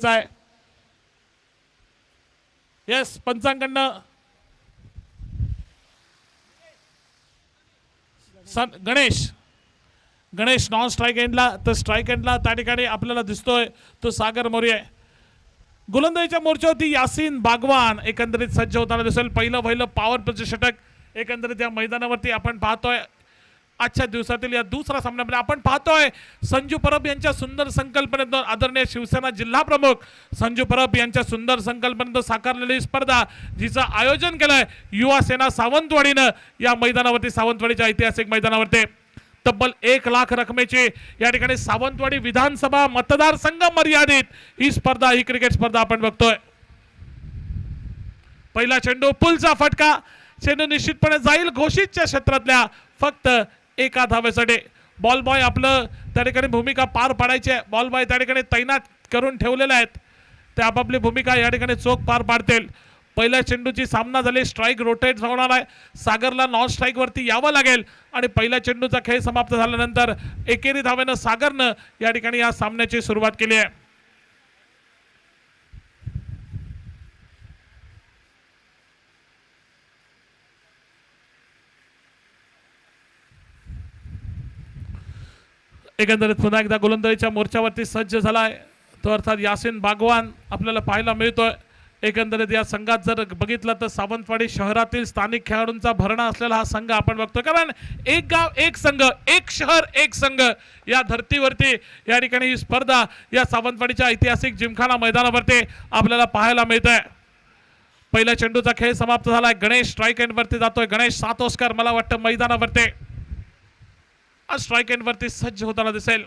गरजेचं आहे. Yes, पंचांकडनं Ganesh non strike एंडला, तर स्ट्राईक एंडला त्या ठिकाणी आपल्याला दिसतोय तो सागर मोरे. गोलंदाजीच्या मोर्चावरती यासीन बागवान एकंदरीत सज्ज होताना दिसेल. पहिलं पॉवर प्लेचं षटक एकंदरीत या मैदानावरती आपण पाहतोय. आजच्या दिवसातील या दुसरा सामन्यामध्ये आपण पाहतोय संजू परब यांच्या सुंदर संकल्पनेतून आदरणीय शिवसेना जिल्हा प्रमुख संजू परब यांच्या सुंदर संकल्पनेतून साकारलेली स्पर्धा जिचं आयोजन केलंय युवा सेना सावंतवाडीनं या मैदानावरती, सावंतवाडीच्या ऐतिहासिक मैदानावरती तब्बल 1 लाख रकमेची या ठिकाणी सावंतवाडी विधानसभा मतदारसंघ मर्यादित ही स्पर्धा, ही क्रिकेट स्पर्धा आपण बघतोय. पहिला चेंडू, पुलचा फटका, चेंडू निश्चितपणे जाईल घोषितच्या क्षेत्रातल्या फक्त एका धावेसाठी. बॉल बॉय आपलं त्या ठिकाणी भूमिका पार पाडायची आहे. बॉल बॉय त्या ठिकाणी तैनात करून ठेवलेले आहेत, ते आपापली भूमिका या ठिकाणी चोख पार पाडतील. पहिल्या चेंडूची सामना झाली, स्ट्राईक रोटेट होणार आहे. सागरला नॉन स्ट्राईक वरती यावं लागेल आणि पहिल्या चेंडूचा खेळ समाप्त झाल्यानंतर एकेरी धावेनं सागरनं या ठिकाणी या सामन्याची सुरुवात केली आहे. एकंदरीत पुन्हा एकदा गोलंदाजीच्या मोर्चावरती सज्ज झालाय तो अर्थात यासीन बागवान आपल्याला पाहायला मिळतोय. एकंदरीत या संघात जर बघितलं तर सावंतवाडी शहरातील स्थानिक खेळाडूंचा भरणा असलेला हा संघ आपण बघतोय. कारण एक गाव एक संघ, एक शहर एक संघ या धर्तीवरती या ठिकाणी ही स्पर्धा या सावंतवाडीच्या ऐतिहासिक जिमखाना मैदानावरती आपल्याला पाहायला मिळतंय. पहिल्या चेंडूचा खेळ समाप्त झालाय. गणेश स्ट्राईक एंडवरती जातोय. गणेश सातोस्कर मला वाटतं मैदानावरती स्ट्राईक एंडवरती सज्ज होताना दिसेल.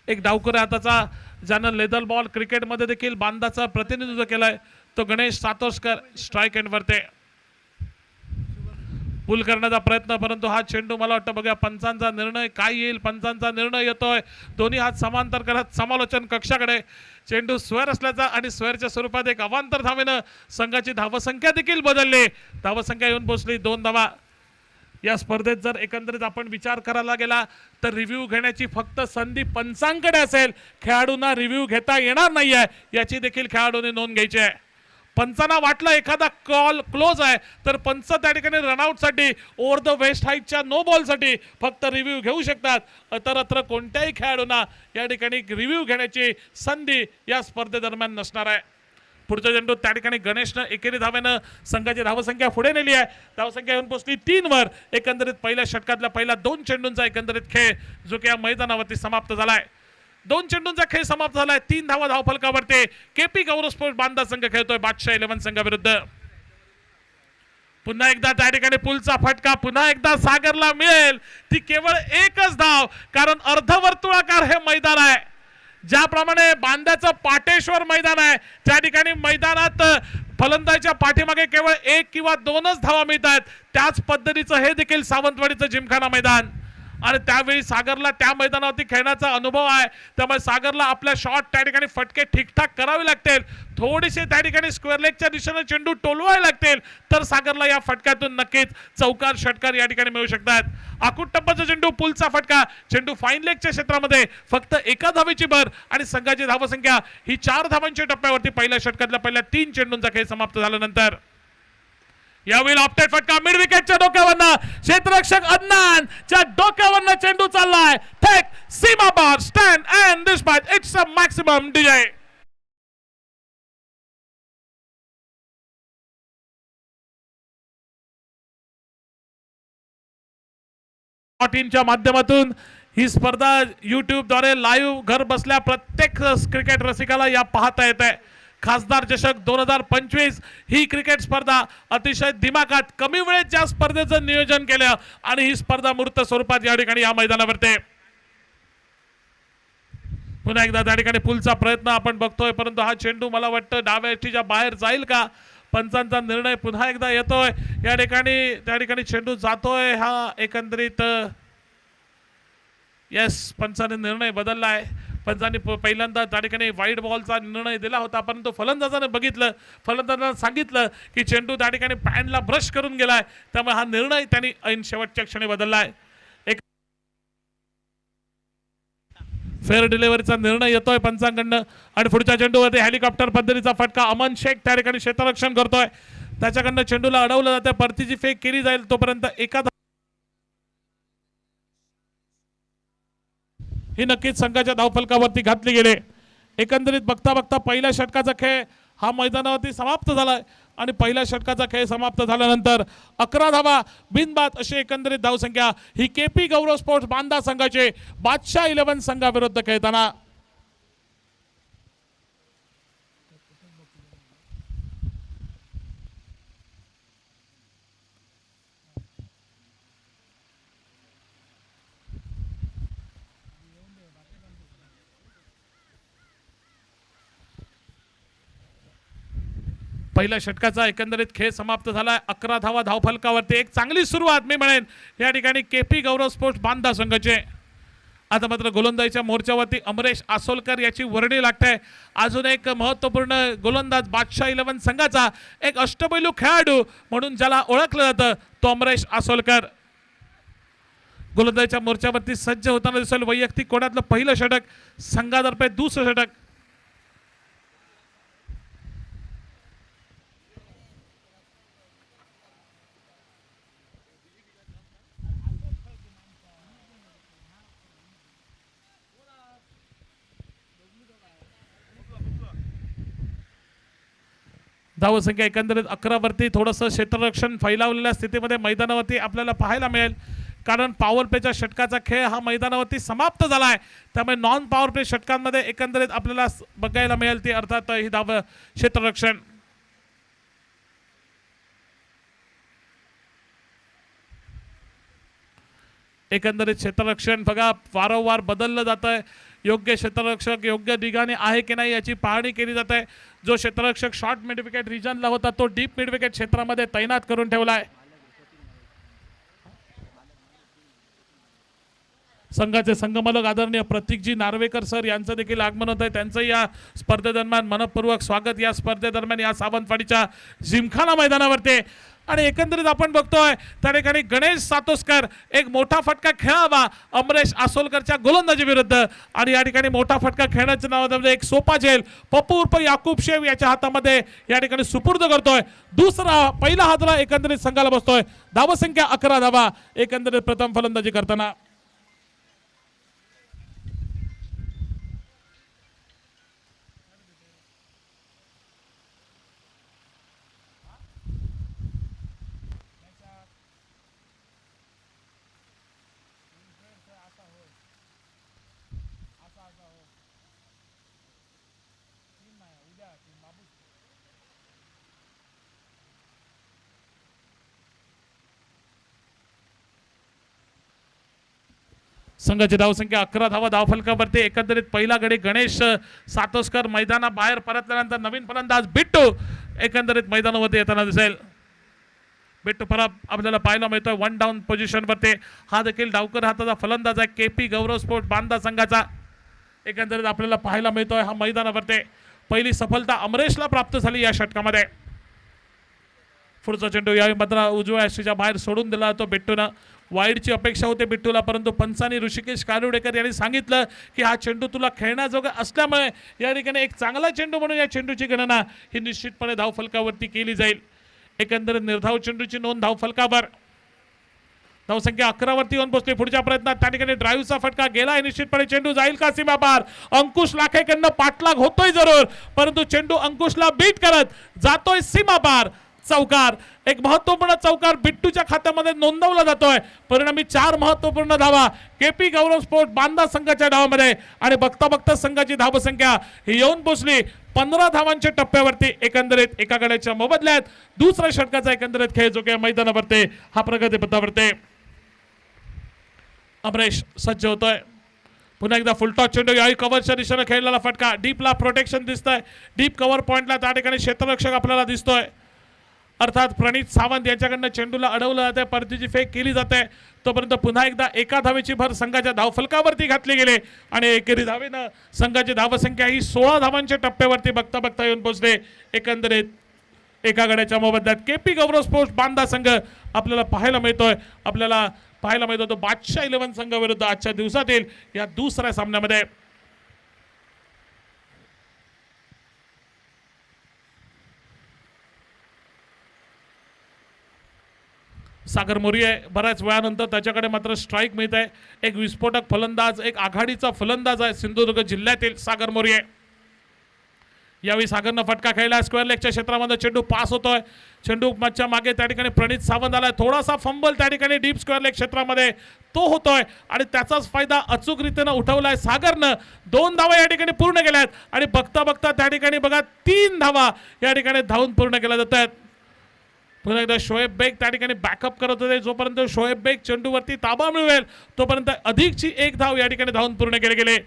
एक डावखुरे हाताचा ज्यानं लेदर बॉल क्रिकेटमध्ये देखील बांधाचं प्रतिनिधित्व केलंय तो गणेश सातोस्कर स्ट्राईक एंडवरती पुल करण्याचा प्रयत्न, परंतु हा चेंडू मला वाटतं बघा पंचांचा निर्णय काय येईल. पंचांचा निर्णय येतोय. दोन्ही हात समांतर करत समालोचन कक्षाकडे. चेंडू स्क्वेअर असल्याचा आणि स्क्वेअरच्या स्वरूपात एक अवांतर धावेनं संघाची धावसंख्या देखील बदलली. धावसंख्या येऊन पोहोचली 2 धावा. या स्पर्धेत जर एकंदरीत आपण विचार करायला गेला तर रिव्ह्यू घेण्याची फक्त संधी पंचांकडे असेल. खेळाडूंना रिव्ह्यू घेता येणार नाही आहे याची देखील खेळाडूंनी नोंद घ्यायची आहे. पंचांना वाटलं एखादा कॉल क्लोज आहे तर पंच त्या ठिकाणी रनआउटसाठी ओव्हर द वेस्ट हाईटच्या नो बॉलसाठी फक्त रिव्ह्यू घेऊ शकतात. इतरत्र कोणत्याही खेळाडूंना या ठिकाणी रिव्ह्यू घेण्याची संधी या स्पर्धेदरम्यान नसणार आहे. पुढचा चेंडू त्या ठिकाणी गणेशनं एकेरी धावेनं संघाची धावसंख्या पुढे नेली आहे. धावसंख्या येऊन पोहोचली 3 वर. एकंदरीत पहिल्या षटकातल्या पहिल्या 2 चेंडूंचा एकंदरीत खेळ जो की या मैदानावरती समाप्त झालाय. 2 चेंडूंचा खेळ समाप्त झालाय. 3 धावा धावफलकावरती केपी गौरव स्पोर्ट्स बांधा संघ खेळतोय बादशाह 11 संघाविरुद्ध. पुन्हा एकदा त्या ठिकाणी पुलचा फटका पुन्हा एकदा सागरला मिळेल. ती केवळ एकच धाव, कारण अर्धवर्तुळाकार हे मैदान आहे. ज्याप्रमाणे बांद्याचं पाटेश्वर मैदान आहे त्या ठिकाणी मैदानात फलंदाजीच्या पाठीमागे केवळ 1 किंवा 2च धावा मिळतात. त्याच पद्धतीचं हे देखील सावंतवाडीचं जिमखाना मैदान आणि त्यावेळी सागरला त्या मैदानावरती खेळण्याचा अनुभव आहे. त्यामुळे सागरला आपल्या शॉट त्या ठिकाणी फटके ठीकठाक करावे लागतील. थोडेसे त्या ठिकाणी स्क्वेअर लेगच्या दिशेने चेंडू टोलवावे लागतील तर सागरला या फटक्यातून नक्कीच चौकार षटकार या ठिकाणी मिळू शकतात. आकुट टप्प्याचा चेंडू, पुलचा फटका, चेंडू फाईन लेगच्या क्षेत्रामध्ये फक्त एका धावेची भर आणि संघाची धावसंख्या ही 4 धावांच्या टप्प्यावरती पहिल्या षटकातल्या पहिल्या 3 चेंडूंचा खेळ समाप्त झाल्यानंतर. यावेळी ऑप्टेड फटका मिड विकेटच्या डोक्यावरनं क्षेत्ररक्षक अदनानच्या डोक्यावरनं चेंडू चाललाय. थेट सीमा पार stand and dispatch it's a maximum DJ. च्या माध्यमातून ही स्पर्धा YouTube-द्वारे लाईव्ह घर बसल्या प्रत्येक क्रिकेट रसिकाला या पाहता येत आहे. खासदार चषक 2025 ही क्रिकेट स्पर्धा अतिशय दिमाखात कमी वेळेत ज्या स्पर्धेचं नियोजन केलं आणि ही स्पर्धा मूर्त स्वरूपात या ठिकाणी या मैदानावरती पुन्हा एकदा त्या ठिकाणी पुलचा प्रयत्न आपण बघतोय, परंतु हा चेंडू मला वाटतं डाव्या एष्टीच्या बाहेर जाईल का. पंचांचा निर्णय पुन्हा एकदा येतोय. या ठिकाणी त्या ठिकाणी चेंडू जातोय. हा एकंदरीत यस पंचाने निर्णय बदलला आहे. पंचांनी पहिल्यांदा त्या ठिकाणी वाईड बॉलचा निर्णय दिला होता, परंतु फलंदाजाने बघितलं, फलंदाजाने सांगितलं की चेंडू त्या ठिकाणी पॅनला ब्रश करून गेलाय, त्यामुळे हा निर्णय त्यांनी ऐन शेवटच्या क्षणी बदललाय. फेअर डिलिव्हरीचा निर्णय येतोय पंचांकडनं आणि पुढच्या चेंडूवरती हेलिकॉप्टर पद्धतीचा फटका अमन शेख त्या ठिकाणी क्षेत्ररक्षण करतोय, त्याच्याकडनं चेंडूला अडवलं जातं, परतीची फेक केली जाईल तोपर्यंत एका ही नक्कीच संघाच्या धावफलकावरती घातली गेले। एकंदरीत बघता बघता पहिल्या षटकाचा खेळ हा मैदानावरती समाप्त झालाय आणि पहिल्या षटकाचा खेळ समाप्त झाल्यानंतर 11 धावा बिनबाद अशी एकंदरीत धावसंख्या ही केपी गौरव स्पोर्ट्स बांदा संघाचे बादशाह 11 संघाविरुद्ध खेळताना। पहिल्या षटकाचा एकंदरीत खेळ समाप्त झालाय। 11 धावा धावफलकावरती एक चांगली सुरुवात मी म्हणेन या ठिकाणी केपी गौरव स्पोर्ट्स बांदा संघाचे। आता मात्र गोलंदाजीच्या मोर्चावरती अमरेश आसोलकर याची वर्णी लागते। अजून एक महत्त्वपूर्ण गोलंदाज बादशाह 11 संघाचा एक अष्टपैलू खेळाडू म्हणून ज्याला ओळखलं जातं तो अमरेश आसोलकर गोलंदाजीच्या मोर्चावरती सज्ज होताना दिसेल। वैयक्तिक कोणातलं पहिलं षटक, संघातर्फे दुसरं षटक। धावसंख्या एकंदरीत 11 वरती थोडंसं क्षेत्ररक्षण फैलावलेल्या स्थितीमध्ये मैदानावरती आपल्याला पाहायला मिळेल, कारण पॉवर प्लेच्या षटकाचा खेळ हा मैदानावरती समाप्त झाला आहे, त्यामुळे नॉन पॉवर प्ले षटकांमध्ये एकंदरीत आपल्याला बघायला मिळेल ती अर्थात ही धाव क्षेत्ररक्षण। एकंदरीत क्षेत्ररक्षण बघा वारंवार बदललं जात आहे, योग्य क्षेत्ररक्षक योग्य ठिकाणी आहे की नाही याची पाहणी केली जाते आहे। जो क्षेत्ररक्षक शॉर्ट मिड विकेट रिजनला होता तो डीप मिड विकेट क्षेत्रामध्ये तैनात करून ठेवला आहे। संघाचे संघमालक आदरणीय प्रतीकजी नार्वेकर सर यांचं देखील आगमन होत आहे, त्यांचं या स्पर्धेदरम्यान मनपूर्वक स्वागत। या स्पर्धेदरम्यान या सावंतवाडीच्या जिमखाना मैदानावरती आणि एकंदरीत आपण बघतोय त्या ठिकाणी गणेश सातोसकर एक मोठा फटका खेळावा अमरेश आसोलकरच्या गोलंदाजी विरुद्ध आणि या ठिकाणी मोठा फटका खेळण्याचं नाव म्हणजे एक सोपा झेल पप्पू उर्फ याकूब शेव याच्या हातामध्ये या ठिकाणी सुपूर्द करतोय। दुसरा पहिला हातला एकंदरीत संघाला बसतोय। धावसंख्या 11 धावा एकंदरीत प्रथम फलंदाजी करताना। संघाची धावसंख्या 11 धावा धावफलकावरती एकंदरीत पहिला गडी गणेश सातोसकर मैदानाबाहेर परतल्यानंतर नवीन फलंदाज बिट्टू एकंदरीत मैदानावरती येताना दिसेल। बिट्टू परत आपल्याला पाहायला मिळतोय 1 डाऊन पोझिशनवरती, हा देखील डावकर हाताचा फलंदाज आहे केपी गौरव स्पोर्ट्स बांदा संघाचा। एकंदरीत आपल्याला पाहायला मिळतोय हा मैदानावरती पहिली सफलता अमरेशला प्राप्त झाली या षटकामध्ये। पुढचा चेंडू यावेळी मात्र उजव्या यष्टीच्या बाहेर सोडून दिला तो बिट्टूनं। वाईडची अपेक्षा होते बिट्टूला, परंतु पंचांनी ऋषिकेश कारुडेकर यांनी सांगितलं की हा चेंडू तुला खेळण्याजोगा असल्यामुळे या ठिकाणी एक चांगला चेंडू म्हणून या चेंडूची गणना ही निश्चितपणे धावफलकावरती केली जाईल। एकंदरीत निर्धाव चेंडूची नोंद धावफलकावर। धावसंख्या 11 वरती येऊन पोहोचली। पुढच्या प्रयत्नात त्या ठिकाणी ड्राईव्हचा फटका गेलाय, निश्चितपणे चेंडू जाईल का सीमापार। अंकुश लाखेकडनं पाठलाग होतोय जरूर, परंतु चेंडू अंकुशला बीट करत जातोय सीमापार। चौकार, एक महत्वपूर्ण चौकार बिट्टूच्या खात्यामध्ये नोंदवला जातोय। परिणामी 4 महत्वपूर्ण धावा केपी गौरव स्पोर्ट्स बांदा संघाच्या डावामध्ये आणि बघता बघता संघाची धावसंख्या ही येऊन पोहोचली 15 धावांच्या टप्प्यावरती। एकंदरीत एका गड्याच्या मोबदल्यात दुसऱ्या षटकाचा एकंदरीत खेळ जो काही मैदानावरती हा प्रगतीपथावरती अमरेश सज्ज होतोय। पुन्हा एकदा फुलटॉस चेंडू याही कव्हरच्या दिशेने खेळलेला फटका, डीपला प्रोटेक्शन दिसतंय, डीप कव्हर पॉइंटला त्या ठिकाणी क्षेत्ररक्षक आपल्याला दिसतोय, अर्थात प्रणित सावंत यांच्याकडनं चेंडूला अडवलं जाते, परतीची फेक केली जाते। तोपर्यंत पुन्हा एकदा एका धावेची भर संघाच्या धावफलकावरती घातली गेली आणि एकेरी धावेनं संघाची धावसंख्या ही 16 धावांच्या टप्प्यावरती बघता बघता येऊन पोहोचले। एकंदरीत एका गड्याच्या मोबदल्यात केपी गौरव स्पोर्ट्स बांदा संघ आपल्याला पाहायला मिळतो तो बादशाह 11 संघाविरुद्ध आजच्या दिवसातील या दुसऱ्या सामन्यामध्ये। सागर मोरिये बऱ्याच वेळानंतर त्याच्याकडे मात्र स्ट्राईक मिळत आहे. एक विस्फोटक फलंदाज, एक आघाडीचा फलंदाज आहे सिंधुदुर्ग जिल्ह्यातील सागर मोरिये. यावेळी सागरनं फटका खेळला, स्क्वेअर लेगच्या क्षेत्रामध्ये चेंडू पास होतोय. चेंडू मच्छा मागे त्या ठिकाणी प्रणित सावंत आलाय. थोडासा फंबल त्या ठिकाणी डीप स्क्वेअर लेग क्षेत्रामध्ये तो होतोय आणि त्याचाच फायदा अचूकरीतीनं उठवलाय सागरनं. 2 धावा या ठिकाणी पूर्ण केल्यात आणि बघता बघता त्या ठिकाणी बघा 3 धावा या ठिकाणी धावून पूर्ण केल्या जात आहेत. पुन्हा एकदा शोएब बेग त्या ठिकाणी बॅकअप करत होते. जोपर्यंत शोएब बेग चेंडूवरती ताबा मिळवेल तोपर्यंत अधिकची 1 धाव या ठिकाणी धावून पूर्ण केले गेले.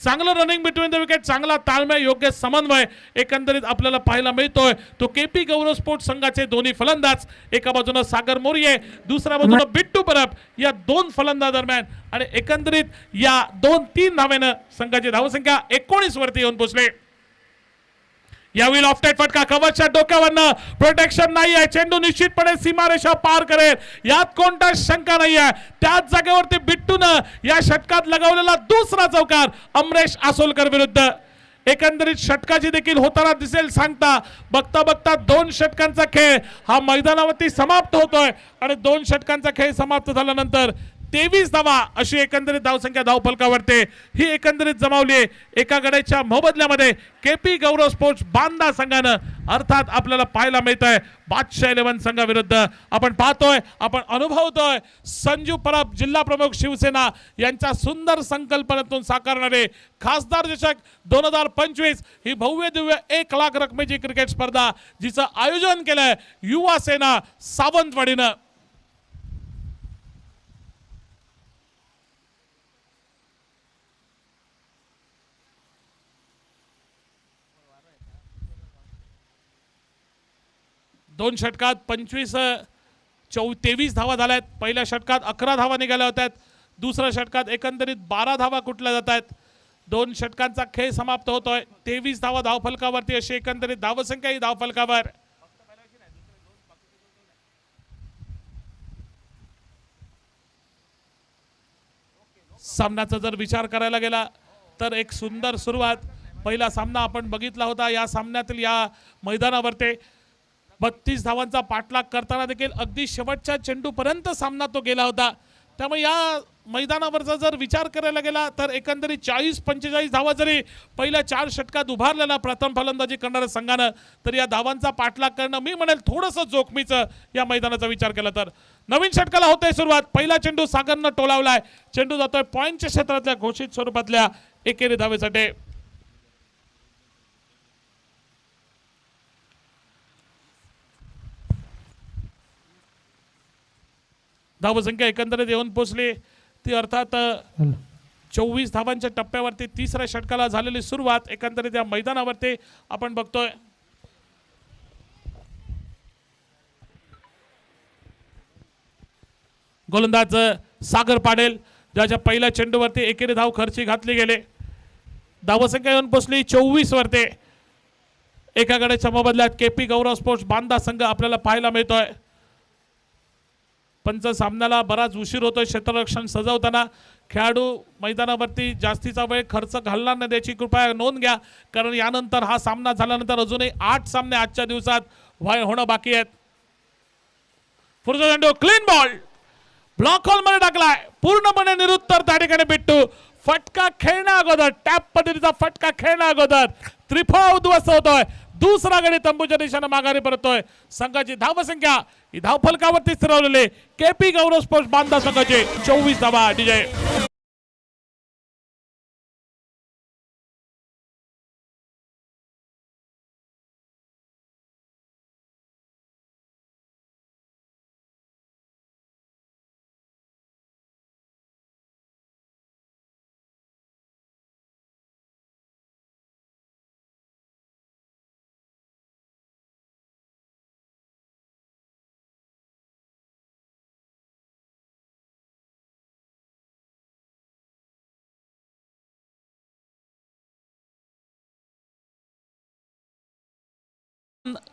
चांगलं रनिंग बिटवीन द विकेट, चांगला ताळमेळ, योग्य समन्वय एकंदरीत आपल्याला पाहायला मिळतोय. तो केपी गौरव स्पोर्ट्स संघाचे दोन्ही फलंदाज, एका बाजूने सागर मोरिये, दुसऱ्या बाजूने बिट्टू परब, या 2 फलंदाज दरम्यान आणि एकंदरीत या 2-3 धावेनं संघाची धावसंख्या 19 वरती येऊन पोहोचले. यावेळी लॉफ्टेड फटका, कव्हरच्या डोक्यावरनं प्रोटेक्शन नाही आहे. चेंडू निश्चितपणे सीमारेषा पार करेल यात कोणता शंका नाही आहे. त्याच जागेवरती बिट्टूनं या षटकात लगावलेला दुसरा चौकार अमरेश आसोलकर विरुद्ध. एकंदरीत षटकाची देखील होताना दिसेल सांगता. बघता बघता 2 षटकांचा खेळ हा मैदानावरती समाप्त होतोय आणि 2 षटकांचा खेळ समाप्त झाल्यानंतर 23 धावा अशी एकंदरीत धावसंख्या धावफलकावरती ही एकंदरीत जमावली. एका गड्याच्या मोबदल्यामध्ये केपी गौरव स्पोर्ट्स बांदा संघानं अर्थात आपल्याला पाहायला मिळत आहे बादशाह 11 संघाविरुद्ध. आपण पाहतोय, आपण अनुभवतोय संजू परब जिल्हा प्रमुख शिवसेना यांच्या सुंदर संकल्पनेतून साकारणारे खासदार चषक 2025 ही भव्य दिव्य 1 लाख रकमेची क्रिकेट स्पर्धा जिचं आयोजन केलंय युवा सेना सावंतवाडीनं. दोन षटकात 23 धावा झाल्यात. पहिल्या षटकात 11 धावा निघाल्या होत्या. दुसऱ्या षटकात एकंदरीत 12 धावा कुठल्या जात आहेत. 2 षटकांचा खेळ समाप्त होतोय. 23 धावा धावफलकावरती अशी एकंदरीत धावसंख्या ही धावफलकावर. सामन्याचा जर विचार करायला गेला तर एक सुंदर सुरुवात. पहिला सामना आपण बघितला होता. या सामन्यातील या मैदानावरती 32 धावांचा पाठलाग करताना देखील अगदी शेवटच्या चेंडूपर्यंत सामना तो गेला होता. त्यामुळे या मैदानावरचा जर विचार करायला गेला तर एकंदरीत 40-45 धावा जरी पहिल्या 4 षटकात उभारलेला प्रथम फलंदाजी करणाऱ्या संघानं तर या धावांचा पाठलाग करणं मी म्हणेल थोडंसं जोखमीचं या मैदानाचा विचार केला तर. नवीन षटकाला होतोय सुरुवात. पहिला चेंडू सागरनं टोलावलाय. चेंडू जातोय पॉईंटच्या क्षेत्रातल्या घोषित स्वरूपातल्या एकेरी धावेसाठी. धावसंख्या एकंदरीत येऊन पोहोचली ती अर्थात 24 धावांच्या टप्प्यावरती तिसऱ्या षटकाला झालेली सुरुवात एकंदरीत या मैदानावरती आपण बघतोय. गोलंदाज सागर पाडेल ज्याच्या पहिल्या चेंडूवरती एकेरी धाव खर्ची घातली गेले. धावसंख्या येऊन पोहोचली 24 वरती. एका गड्याच्या मोबदल्यात केपी गौरव स्पोर्ट्स बांदा संघ आपल्याला पाहायला मिळतोय. पंच सामन्याला बराच उशीर होतोय क्षेत्ररक्षण सजवताना. खेळाडू मैदानावरती जास्तीचा वेळ खर्च घालणार नाही याची कृपया नोंद घ्या, कारण यानंतर हा सामना झाल्यानंतर अजूनही 8 सामने आजच्या दिवसात होणं बाकी आहेत. पुढचा चेंडू क्लीन बॉल ब्लॉक होल मध्ये टाकलाय. पूर्णपणे निरुत्तर त्या ठिकाणी बिट्टू. फटका खेळण्या अगोदर टॅप पद्धतीचा फटका खेळण्या अगोदर त्रिफळा उद्ध्वस्त होतोय. दुसरा गडी तंबूच्या दिशेने माघारी परतोय. संघाची धावसंख्या ही धावफलकावरती स्थिरवलेले केपी गौरव स्पोर्ट्स बांदा संघाचे 24 धावा. डीजे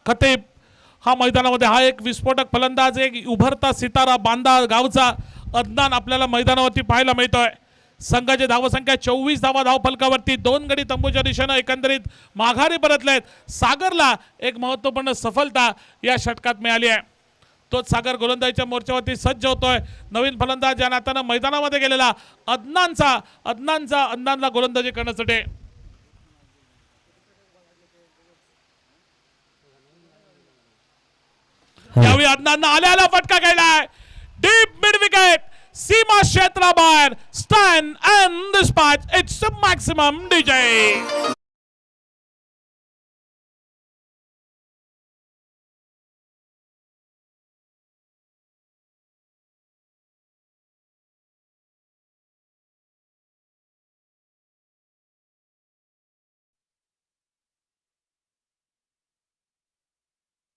खतीब हा मैदानामध्ये हा एक विस्फोटक फलंदाज, एक उभरता सितारा बांदा गावचा अदनान आपल्याला मैदानावरती पाहायला मिळतोय. संघाची धावसंख्या 24 धावा धावफलकावरती. 2 गडी तंबूच्या दिशेने एकंदरीत माघारी परतलेत. सागरला एक महत्त्वपूर्ण सफलता या षटकात मिळाली आहे. तोच सागर गोलंदाजीच्या मोर्चावरती सज्ज होतोय. नवीन फलंदाज या नात्यानं मैदानामध्ये गेलेला अदनानला गोलंदाजी करण्यासाठी यावेळी अदनाननं आल्याला फटका खेळलाय. डीप मिड विकेट, सीमा क्षेत्राबाहेर. Stand and dispatch, it's maximum DJ.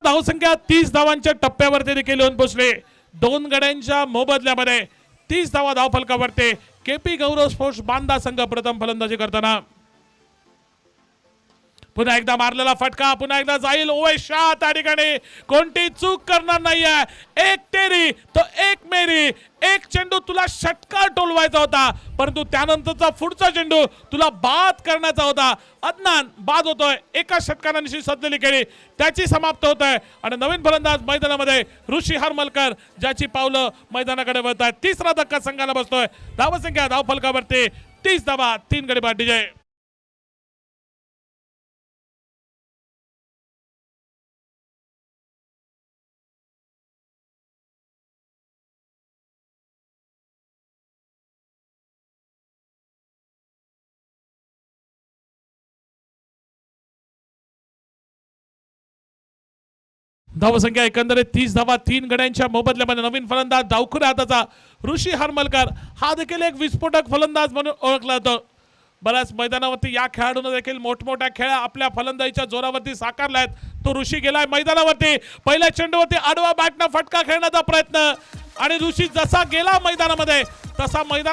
धावसंख्या 30 धावांच्या टप्प्यावरती देखील येऊन पोहोचले. 2 गड्यांच्या मोबदल्यामध्ये 30 धावा धावफलकावरती. केपी गौरव स्पोर्ट्स बांदा संघ प्रथम फलंदाजी करताना पुन्हा एकदा मारलेला फटका, पुन्हा एकदा जाईल ओवेशा. त्या ठिकाणी कोणती चूक करणार नाहीये. एक तेरी तो एक मेरी. एक चेंडू तुला षटकार टोलवायचा होता, परंतु त्यानंतरचा पुढचा चेंडू तुला बाद करण्याचा होता. अदनान बाद होतोय. एका षटकारांशी सजलेली खेळी त्याची समाप्त होत आहे आणि नवीन फलंदाज मैदानामध्ये ऋषी हरमलकर, ज्याची पावलं मैदानाकडे वळत आहेत. तिसरा धक्का संघाला बसतोय. धावसंख्या धावफलकावरती 30 धावा, 3 गडी बाद डीजे. धावसंख्या एकंदरीत 30 धावा, 3 गड्यांच्या मोबदल्यामध्ये. नवीन फलंदाज डावखुऱ्या हाताचा ऋषी हरमलकर हा देखील एक विस्फोटक फलंदाज म्हणून ओळखला जातो. बऱ्याच मैदानावरती या खेळाडूने देखील मोठमोठ्या खेळ्या आपल्या फलंदाजीच्या जोरावरती साकारल्या आहेत. तो ऋषी गेलाय मैदानावरती. पहिल्या चेंडूवरती आडवा बॅटनं फटका खेळण्याचा प्रयत्न आणि ऋषी जसा गेला मैदानामध्ये तसा मैदान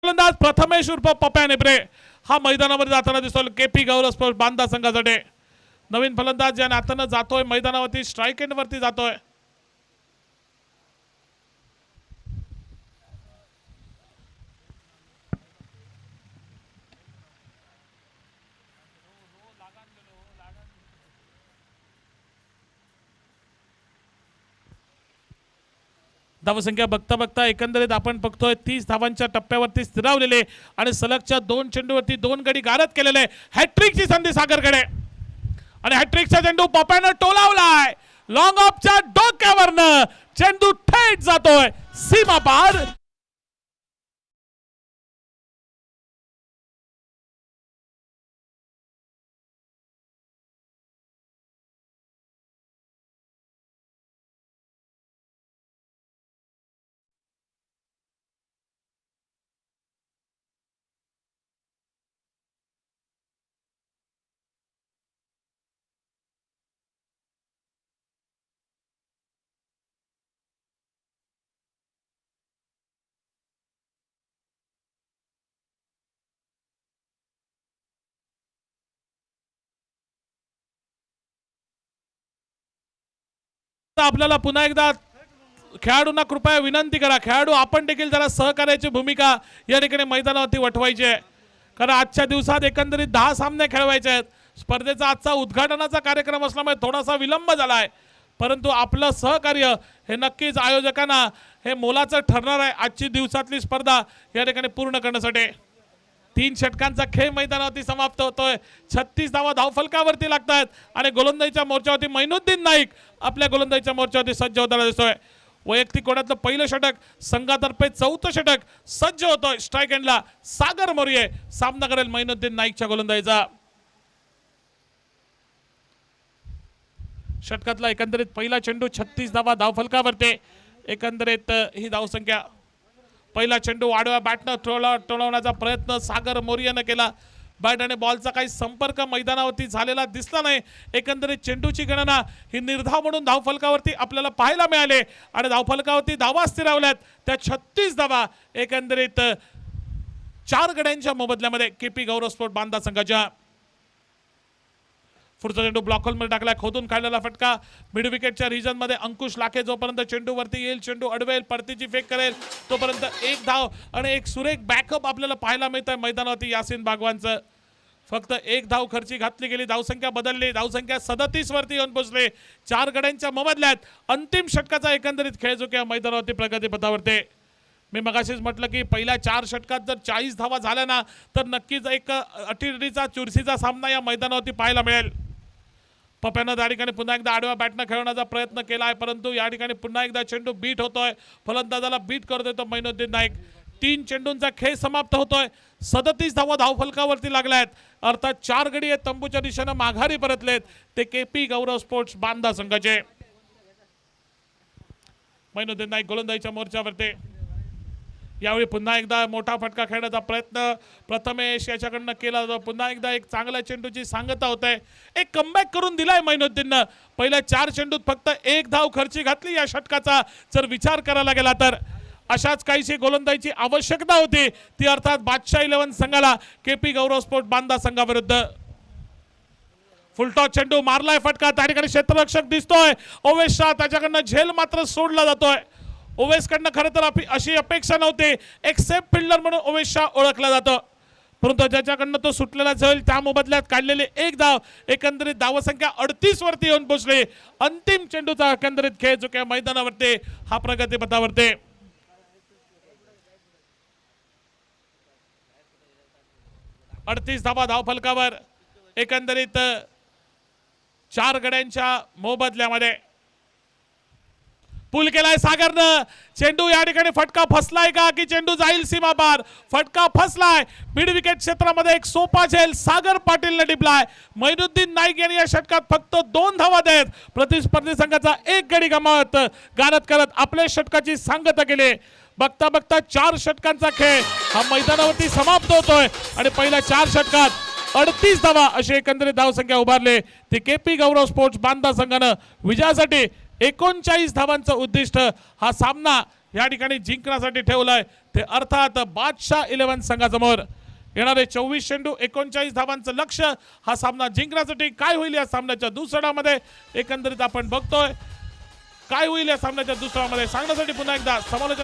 फलंदाज प्रथमेश उर्फ पप्या नेपरे हा मैदानामध्ये जाताना दिसतो. केपी गौरव स्पोर्ट्स बांदा संघासाठी नवीन फलंदाज या नात्यानं जातोय मैदानावरती. स्ट्राईक एंड वरती जातोय. धावसंख्या बघता बघता एकंदरीत आपण बघतोय 30 धावांच्या टप्प्यावरती स्थिरावलेले आणि सलगच्या 2 चेंडूवरती 2 गडी गारद केलेले. हॅट्रिकची संधी सागरकडे आणि हॅट्रिकचा चेंडू पप्यानं टोलावलाय. लॉंग ऑफच्या डोक्यावरनं चेंडू थेट जातोय सीमा पार. आपल्याला पुन्हा एकदा खेळाडूंना कृपया विनंती करा, खेळाडू आपण देखील जरा सहकार्याची भूमिका या ठिकाणी मैदानावरती वठवायची आहे. कारण आजच्या दिवसात एकंदरीत 10 सामने खेळवायचे आहेत. स्पर्धेचा आजचा उद्घाटनाचा कार्यक्रम असल्यामुळे थोडासा विलंब झालाय, परंतु आपलं सहकार्य हे नक्कीच आयोजकांना हे मोलाचं ठरणार आहे. आजची दिवसातली स्पर्धा या ठिकाणी पूर्ण करण्यासाठी 3 षटकांचा खेळ मैदानावरती समाप्त होतोय. 36 धावा धावफलकावरती लागतात आणि गोलंदाजीच्या मोर्चावरती मैनुद्दीन नाईक आपल्या गोलंदाजीच्या मोर्चावरती सज्ज होताना दिसतोय. वैयक्तिक कोणातलं पहिलं षटक, संघातर्फे 4थं षटक सज्ज होतोय. स्ट्राईक एंडला सागर मोरिये सामना करेल मैनुद्दीन नाईकच्या गोलंदाजीचा. षटकातला एकंदरीत पहिला चेंडू 36 धावा धावफलकावरती. एकंदरीत ही धावसंख्या. पहिला चेंडू आडव्या बॅटनं टोळवण्याचा प्रयत्न सागर मोरियानं केला. बॅट आणि बॉलचा काही संपर्क मैदानावरती झालेला दिसला नाही. एकंदरीत चेंडूची गणना ही निर्धाव म्हणून धावफलकावरती आपल्याला पाहायला मिळाले आणि धावफलकावरती धावा स्थिरावल्यात त्या 36 धावा एकंदरीत 4 गड्यांच्या मोबदल्यामध्ये केपी गौरव स्पोर्ट बांदा संघाच्या. पुढचा चेंडू ब्लॉक होलमध्ये टाकला, खोदून काढलेला फटका मिड विकेटच्या रिजन मध्ये. अंकुश लाखे जोपर्यंत चेंडू वरती येईल, चेंडू अडवेल, परतीची फेक करेल तोपर्यंत एक धाव आणि एक सुरेख बॅकअप आपल्याला पाहायला मिळतंय मैदानावरती यासिन बागवानचं. फक्त एक धाव खर्ची घातली गेली, धावसंख्या बदलली, धावसंख्या 37 वरती येऊन पोहोचले. 4 गड्यांच्या मोबदल्यात अंतिम षटकाचा एकंदरीत खेळ जो की मैदानावरती प्रगतीपथावरती. मी मगाशीच म्हटलं की पहिल्या 4 षटकात जर 40 धावा झाल्या ना तर नक्कीच एक अटीतटीचा चुरशीचा सामना या मैदानावरती पाहायला मिळेल. पप्यानं त्या ठिकाणी पुन्हा एकदा आडव्या बॅटनं खेळवण्याचा प्रयत्न केला आहे, परंतु या ठिकाणी पुन्हा एकदा चेंडू बीट होतोय. फलंदाजाला बीट करतोय तो मैनुद्दीन नाईक. 3 चेंडूंचा खेळ समाप्त होतोय. 37 धावा धावफलकावरती लागल्या आहेत. अर्थात 4 गडी तंबूच्या दिशेनं माघारी परतलेत ते केपी गौरव स्पोर्ट्स बांदा संघाचे. मैनुद्दीन नाईक गोलंदाजीच्या मोर्चावरती. यावेळी पुन्हा एकदा मोठा फटका खेळण्याचा प्रयत्न प्रथमेश याच्याकडनं केला जातो. पुन्हा एकदा एक चांगल्या चेंडूची सांगता होते. एक कमबॅक करून दिलाय मैनुद्दीननं. पहिल्या 4 चेंडूत फक्त एक धाव खर्ची घातली. या षटकाचा जर विचार करायला गेला तर अशाच काहीशी गोलंदाजीची आवश्यकता होती, ती अर्थात बादशाह 11 संघाला केपी गौरव स्पोर्ट बांदा संघाविरुद्ध. फुलटॉस चेंडू मारलाय फटका, त्या ठिकाणी क्षेत्ररक्षक दिसतोय ओवेश शाह, त्याच्याकडनं झेल मात्र सोडला जातोय. ओवेसकडनं खरं तर अशी अपेक्षा नव्हती. एक सेफ फिल्डर म्हणून ओवेश शाह ओळखला जातो, परंतु ज्याच्याकडनं तो सुटलेला झेल त्या मोबदल्यात काढलेले एक धाव एकंदरीत धावसंख्या 38 वरती येऊन पोहोचले. अंतिम चेंडूचा एकंदरीत खेळ जो काय मैदानावरती हा प्रगतीपथावरती. 38 धावा धावफलकावर एकंदरीत 4 गड्यांच्या मोबदल्यामध्ये. पूल केलाय सागरनं. चेंडू या ठिकाणी फटका फसलाय का की चेंडू जाईल सीमा पार? फटका फसलाय. मिड विकेट क्षेत्रामध्ये एक सोपा झेल सागर पाटीलने टिपलाय. मैनुद्दीन नाईक यांनी या षटकात फक्त 2 धावा देत प्रतिस्पर्धी संघाचा एक गडी गमावत गारद करत आपल्या षटकाची सांगता केली. बघता बघता 4 षटकांचा खेळ हा मैदानावरती समाप्त होतोय आणि पहिल्या 4 षटकात 38 धावा अशी एकंदरीत धावसंख्या उभारले ती केपी गौरव स्पोर्ट्स बांदा संघानं विजयासाठी 39 धावांचं उद्दिष्ट हा सामना या ठिकाणी जिंकण्यासाठी ठेवलाय. ते अर्थात बादशाह 11 संघासमोर. येणारे 24 चेंडू 39 धावांचं लक्ष. हा सामना जिंकण्यासाठी काय होईल या सामन्याच्या दुसऱ्यामध्ये एकंदरीत आपण बघतोय. काय होईल या सामन्याच्या दुसऱ्यामध्ये सांगण्यासाठी पुन्हा एकदा समालोचन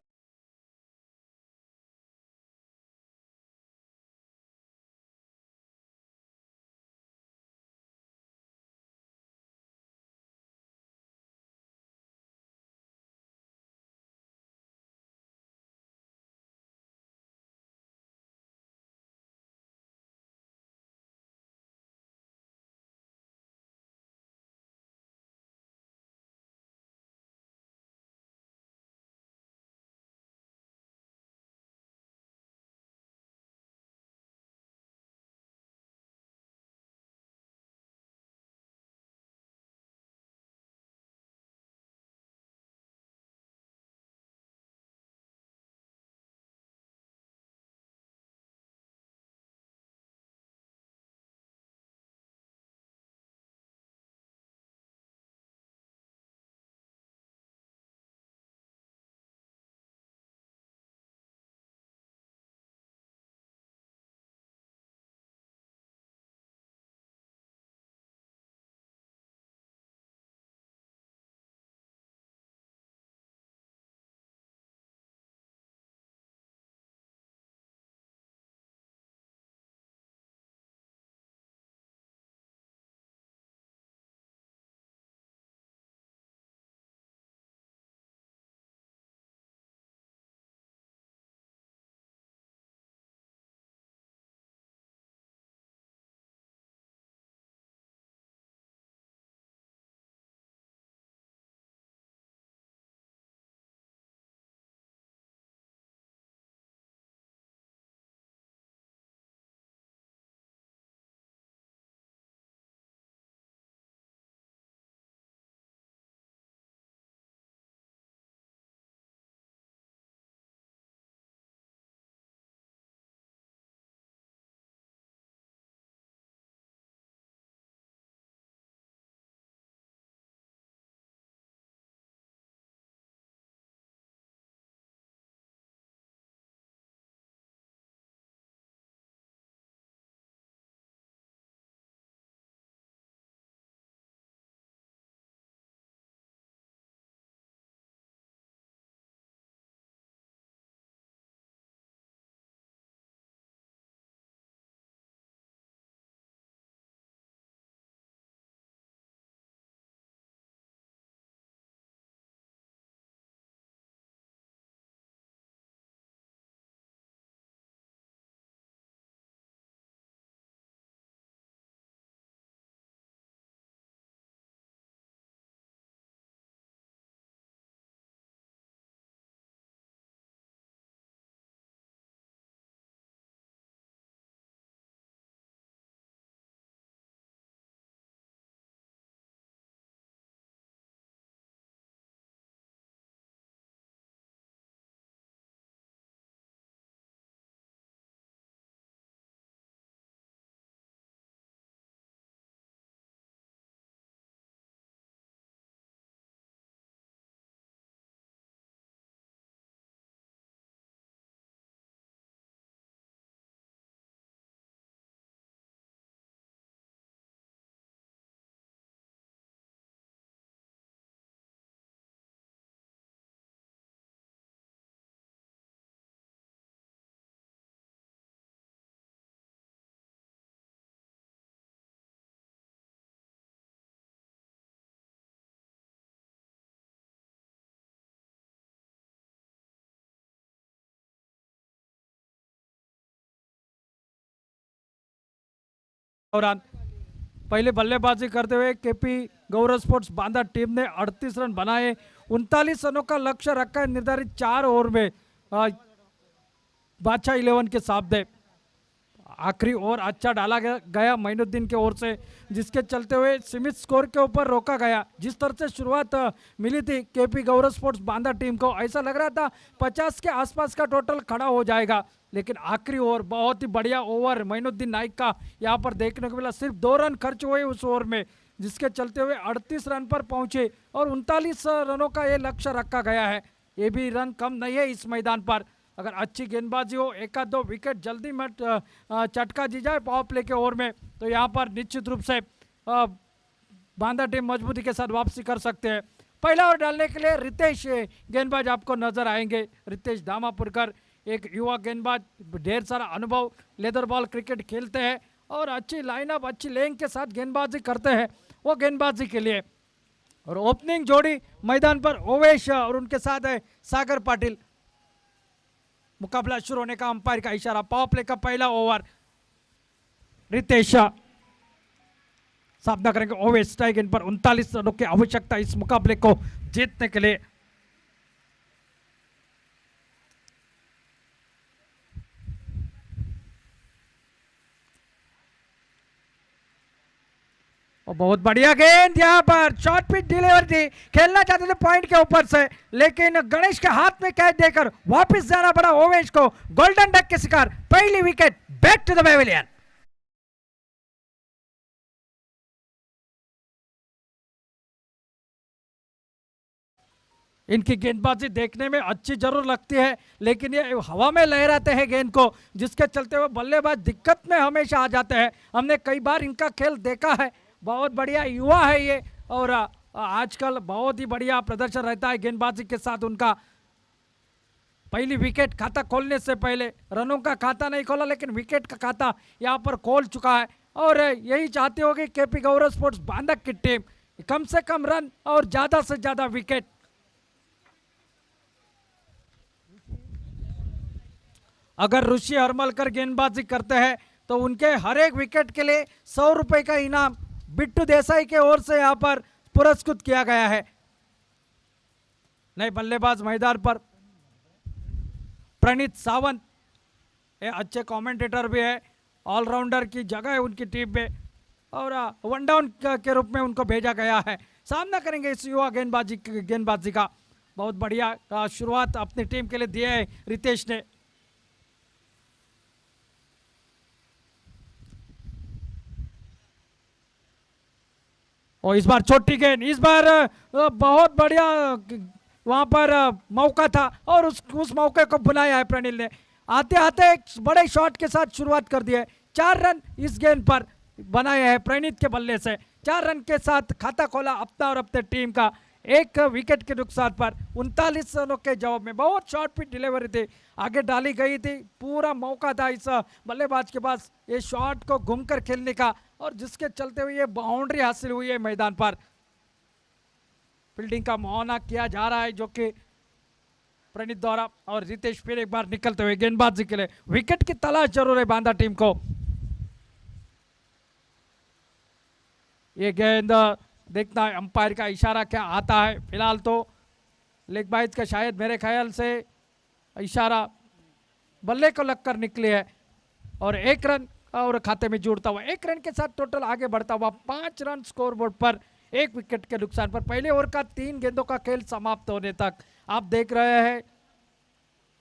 दौरान पहले बल्लेबाजी करते हुए केपी गौरव स्पोर्ट्स बांदा टीम ने 38 रन बनाए। 39 रनों का लक्ष्य रखा है निर्धारित 4 ओवर में बादशाह 11 के सामने। आखिरी ओवर अच्छा डाला गया मोइनुद्दीन के ओर से, जिसके चलते हुए सीमित स्कोर के ऊपर रोका गया। जिस तरह से शुरुआत मिली थी केपी गौरव स्पोर्ट्स बांदा टीम को, ऐसा लग रहा था 50 के आसपास का टोटल खड़ा हो जाएगा, लेकिन आखिरी ओवर बहुत ही बढ़िया ओवर मोइनुद्दीन नाइक का यहाँ पर देखने को मिला। सिर्फ 2 रन खर्च हुए उस ओवर में, जिसके चलते हुए 38 रन पर पहुंचे और 39 रनों का ये लक्ष्य रखा गया है। ये भी रन कम नहीं है इस मैदान पर। अगर अच्छी गेंदबाजी हो, 1-2 विकेट जल्दी में चटका दी जाए पावर प्ले के ओवर में, तो यहाँ पर निश्चित रूप से बांदा टीम मजबूती के साथ वापसी कर सकते हैं। पहला ओवर डालने के लिए रितेश गेंदबाज आपको नजर आएंगे। रितेश दामापुरकर एक युवा गेंदबाज, ढेर सारा अनुभव, लेदर बॉल क्रिकेट खेलते हैं और अच्छी लाइनअप, अच्छी लेंग के साथ गेंदबाजी करते हैं वो गेंदबाजी के लिए। और ओपनिंग जोड़ी मैदान पर ओवेश और उनके साथ है सागर पाटिल। मुकाबला शुरू होने का अंपायर का इशारा। पावर प्ले का पहला ओवर रितेश सामना करेंगे ओवेश। स्ट्राइक इन पर 39 रनों की आवश्यकता इस मुकाबले को जीतने के लिए। और बहुत बढ़िया गेंद यहाँ पर शॉर्ट पिच डिलीवर थी, खेलना चाहते थे पॉइंट के ऊपर से, लेकिन गणेश के हाथ में कैच देकर वापस जाना पड़ा ओवेश को। गोल्डन डक के शिकार, पहली wicket, back to the pavilion. इनकी गेंदबाजी देखने में अच्छी जरूर लगती है, लेकिन ये हवा में लहराते हैं गेंद को, जिसके चलते हुए बल्लेबाज दिक्कत में हमेशा आ जाते हैं। हमने कई बार इनका खेल देखा है। बहुत बढ़िया युवा है ये और आजकल बहुत ही बढ़िया प्रदर्शन रहता है गेंदबाजी के साथ उनका। पहली विकेट खाता खोलने से पहले रनों का खाता नहीं खोला, लेकिन विकेट का खाता यहाँ पर खोल चुका है और यही चाहती होगी केपी गौरव स्पोर्ट्स बांदा की टीम, कम से कम रन और ज्यादा से ज्यादा विकेट। अगर ऋषि हरमलकर गेंदबाजी करते हैं तो उनके हर एक विकेट के लिए 100 रुपए का इनाम बिट्टू देसाई के ओर से यहां पर पुरस्कृत किया गया है। नए बल्लेबाज मैदान पर प्रणीत सावंत, ये अच्छे कमेंटेटर भी है, ऑलराउंडर की जगह है उनकी टीम में और वन डाउन के रूप में उनको भेजा गया है। सामना करेंगे इस युवा गेंदबाजी का। बहुत बढ़िया शुरुआत अपनी टीम के लिए दिया है रितेश ने। और इस बार छोटी गेंद, इस बार बहुत बढ़िया वहां पर मौका था और उस मौके को बुलाया है प्रणील ने। आते आते एक बड़े शॉट के साथ शुरुआत कर दी है। 4 रन इस गेंद पर बनाए हैं प्रणीत के बल्ले से। 4 रन के साथ खाता खोला अपना और अपने टीम का। 1 विकेट के नुकसान पर 39 रनों के जवाब में बहुत शॉर्ट पिच डिलीवरी थी, आगे डाली गई थी। पूरा मौका था इस बल्लेबाज के पास ये शॉट को घूमकर खेलने का और जिसके चलते हुए ये बाउंड्री हासिल हुई है मैदान पर। फील्डिंग का मुआयना किया जा रहा है जो कि प्रणीत द्वारा, और रितेश फिर एक बार निकलते हुए गेंदबाजी के लिए। विकेट की तलाश जरूर है बांदा टीम को। ये गेंद देखना है अंपायर का इशारा क्या आता है। फिलहाल तो लेग बाइज का शायद मेरे ख्याल से इशारा बल्ले को लगकर निकली है और 1 रन और खाते में जुड़ता हुआ 1 रन के साथ टोटल आगे बढ़ता हुआ 5 रन स्कोर बोर्ड पर 1 विकेट के नुकसान पर। पहले ओवर का 3 गेंदों का खेल समाप्त होने तक आप देख रहे हैं